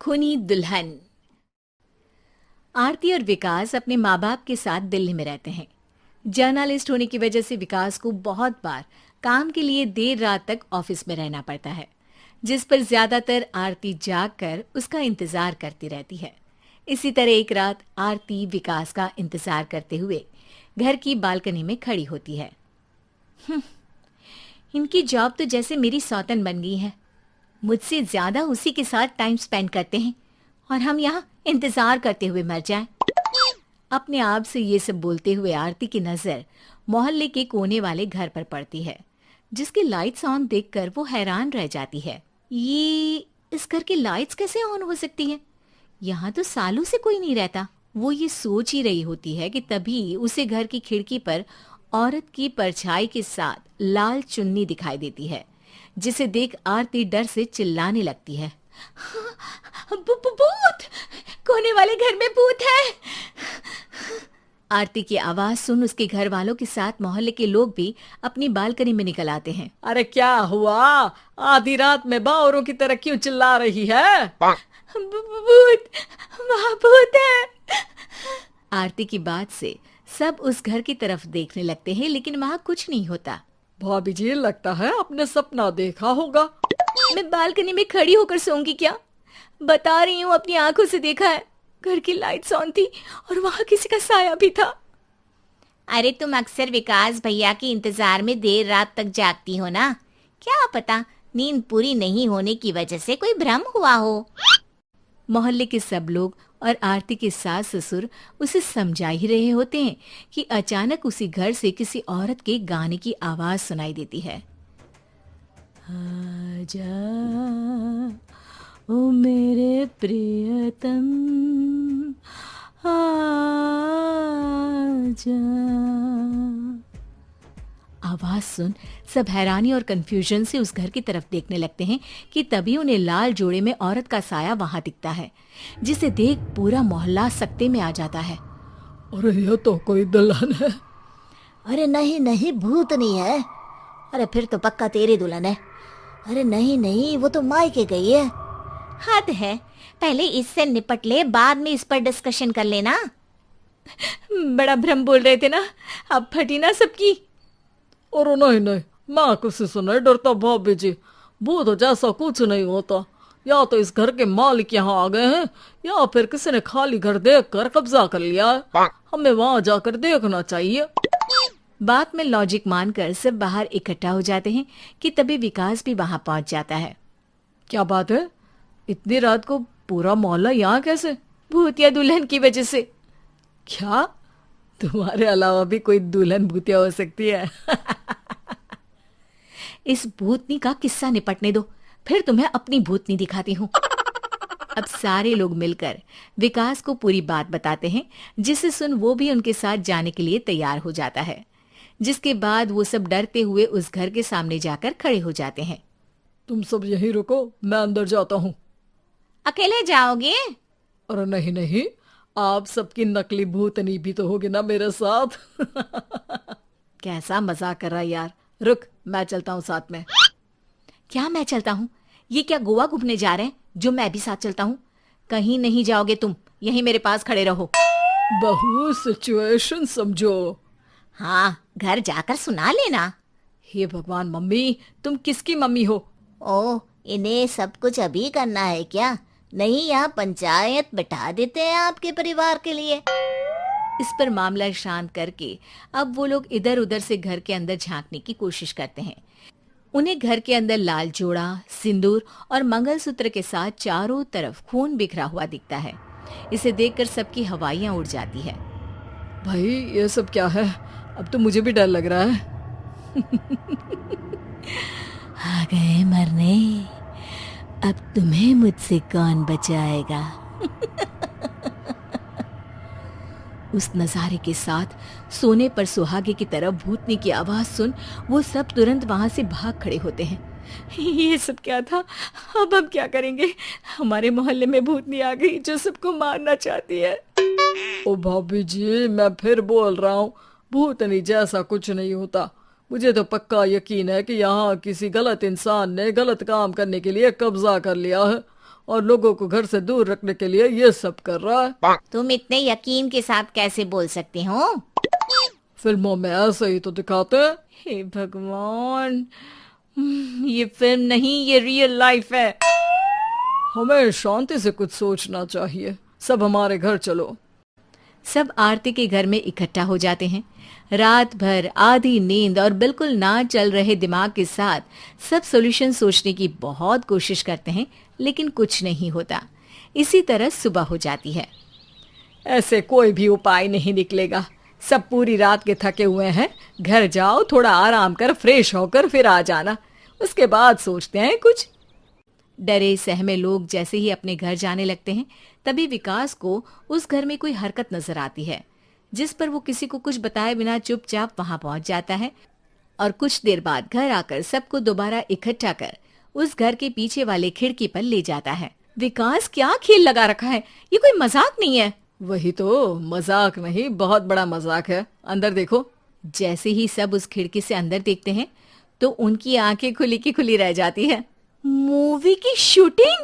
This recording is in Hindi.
खूनी दुल्हन। आरती और विकास अपने माँ बाप के साथ दिल्ली में रहते हैं। जर्नलिस्ट होने की वजह से विकास को बहुत बार काम के लिए देर रात तक ऑफिस में रहना पड़ता है, जिस पर ज्यादातर आरती जाग कर उसका इंतजार करती रहती है। इसी तरह एक रात आरती विकास का इंतजार करते हुए घर की बालकनी में खड़ी होती है। इनकी जॉब तो जैसे मेरी सौतन बन गई है। मुझसे ज्यादा उसी के साथ टाइम स्पेंड करते हैं और हम यहाँ इंतजार करते हुए मर जाएं। अपने आप से ये सब बोलते हुए आरती की नजर मोहल्ले के कोने वाले घर पर पड़ती है, जिसकी लाइट्स ऑन देखकर वो हैरान रह जाती है। ये इस घर की लाइट्स कैसे ऑन हो सकती हैं? यहाँ तो सालों से कोई नहीं रहता। वो ये सोच ही रही होती है कि तभी उसे घर की खिड़की पर औरत की परछाई के साथ लाल चुन्नी दिखाई देती है, जिसे देख आरती डर से चिल्लाने लगती है। भूत! कोने वाले घर में भूत है! आरती की आवाज सुन उसके घर वालों के साथ मोहल्ले के लोग भी अपनी बालकनी में निकल आते हैं। अरे क्या हुआ? आधी रात में बावरों की तरह क्यों चिल्ला रही है? भूत! वहाँ भूत है! आरती की बात से सब उस घर की तरफ देखने लगते हैं, लेकिन वहाँ कुछ नहीं होता। भाभी जी, लगता है आपने सपना देखा होगा। मैं बालकनी में खड़ी होकर सोऊंगी क्या? बता रही हूँ, अपनी आंखों से देखा है। घर की लाइट्स ऑन थी और वहाँ किसी का साया भी था। अरे तुम अक्सर विकास भैया के इंतजार में देर रात तक जागती हो ना? क्या पता नींद पूरी नहीं होने की वजह से कोई भ्रम हुआ हो। मोहल्ले के सब लोग और आरती के सास ससुर उसे समझा ही रहे होते हैं कि अचानक उसी घर से किसी औरत के गाने की आवाज सुनाई देती है। आजा ओ मेरे प्रियतम, आजा। आवाज सुन सब हैरानी और कंफ्यूजन से उस घर की तरफ देखने लगते हैं कि तभी उन्हें लाल जोड़े में औरत का साया वहां दिखता है, जिसे देख पूरा मोहल्ला सकते में आ जाता है। अरे ये तो कोई दुल्हन है। अरे नहीं नहीं, भूत नहीं है। अरे फिर तो पक्का तेरी दुल्हन है। अरे नहीं नहीं, वो तो मायके गई है। हद है, पहले इससे निपट ले, बाद में इस पर डिस्कशन कर लेना। बड़ा भ्रम बोल रहे थे ना, अब फटी ना सबकी। और नहीं नहीं, मैं किसी से नहीं डरता भाभी जी। भूत जैसा कुछ नहीं होता। या तो इस घर के मालिक यहाँ आ गए हैं, या फिर किसी ने खाली घर देख कर कब्जा कर लिया है। हमें वहां जाकर देखना चाहिए। बात में लॉजिक मानकर सब बाहर इकट्ठा हो जाते हैं कि तभी विकास भी वहां पहुंच जाता है। क्या बात है? इतनी रात को पूरा मोहल्ला यहाँ कैसे? भूतिया दुल्हन की वजह से। क्या तुम्हारे अलावा भी कोई दुल्हन भूतिया हो सकती है? इस भूतनी का किस्सा निपटने दो, फिर तुम्हें अपनी भूतनी दिखाती हूँ। अब सारे लोग मिलकर विकास को पूरी बात बताते हैं, जिसे सुन वो भी उनके साथ जाने के लिए तैयार हो जाता है। जिसके बाद वो सब डरते हुए उस घर के सामने जाकर खड़े हो जाते हैं। तुम सब यहीं रुको, मैं अंदर जाता हूँ। अकेले जाओगे? अरे नहीं नहीं, आप सबकी नकली भूतनी भी तो होगी ना मेरे साथ। कैसा मजाक कर रहा है यार। रुक, मैं चलता हूँ साथ में। क्या मैं चलता हूँ? ये क्या गोवा घूमने जा रहे हैं जो मैं भी साथ चलता हूँ? कहीं नहीं जाओगे तुम, यहीं मेरे पास खड़े रहो। बहू, सिचुएशन समझो। हाँ, घर जाकर सुना लेना। हे भगवान, मम्मी तुम किसकी मम्मी हो? ओह, इन्हें सब कुछ अभी करना है क्या? नहीं, यहाँ पंचायत बिठा देते हैं आपके परिवार के लिए। इस पर मामला शांत करके अब वो लोग इधर उधर से घर के अंदर झांकने की कोशिश करते हैं। उन्हें घर के अंदर लाल जोड़ा, सिंदूर और मंगलसूत्र के साथ चारों तरफ खून बिखरा हुआ दिखता है। इसे देखकर सबकी हवाइयां उड़ जाती है। भाई ये सब क्या है? अब तो मुझे भी डर लग रहा है। आ गए मरने, अब तुम्हें मुझसे कौन बचाएगा? उस नजारे के साथ सोने पर सुहागे की तरफ भूतनी की आवाज सुन वो सब तुरंत वहां से भाग खड़े होते हैं। ये सब क्या था? अब हम क्या करेंगे? हमारे मोहल्ले में भूतनी आ गई जो सबको मारना चाहती है। ओ भाभी जी, मैं फिर बोल रहा हूँ, भूतनी जैसा कुछ नहीं होता। मुझे तो पक्का यकीन है कि यहाँ किसी गलत इंसान ने गलत काम करने के लिए कब्जा कर लिया है और लोगों को घर से दूर रखने के लिए ये सब कर रहा है। तुम इतने यकीन के साथ कैसे बोल सकते हो? फिल्मों में ऐसे ही तो दिखाते हैं। हे भगवान, ये फिल्म नहीं, ये रियल लाइफ है। हमें शांति से कुछ सोचना चाहिए। सब हमारे घर चलो। सब आरती के घर में इकट्ठा हो जाते हैं। रात भर आधी नींद और बिल्कुल ना चल रहे दिमाग के साथ सब सॉल्यूशन सोचने की बहुत कोशिश करते हैं, लेकिन कुछ नहीं होता। इसी तरह सुबह हो जाती है। ऐसे कोई भी उपाय नहीं निकलेगा। सब पूरी रात के थके हुए हैं। घर जाओ, थोड़ा आराम कर, फ्रेश होकर फिर आ जाना। उसके बाद सोचते हैं कुछ। डरे सहमे लोग जैसे ही अपने घर जाने लगते हैं, तभी विकास को उस घर में कोई हरकत नजर आती है, जिस पर वो किसी को कुछ बताए बिना चुपचाप वहां पहुंच जाता है और कुछ देर बाद घर आकर सबको दोबारा इकट्ठा कर उस घर के पीछे वाले खिड़की पर ले जाता है। विकास, क्या खेल लगा रखा है? ये कोई मजाक नहीं है। वही तो, मजाक नहीं, बहुत बड़ा मजाक है। अंदर देखो। जैसे ही सब उस खिड़की से अंदर देखते हैं तो उनकी आंखें खुली की खुली रह जाती है। मूवी की शूटिंग!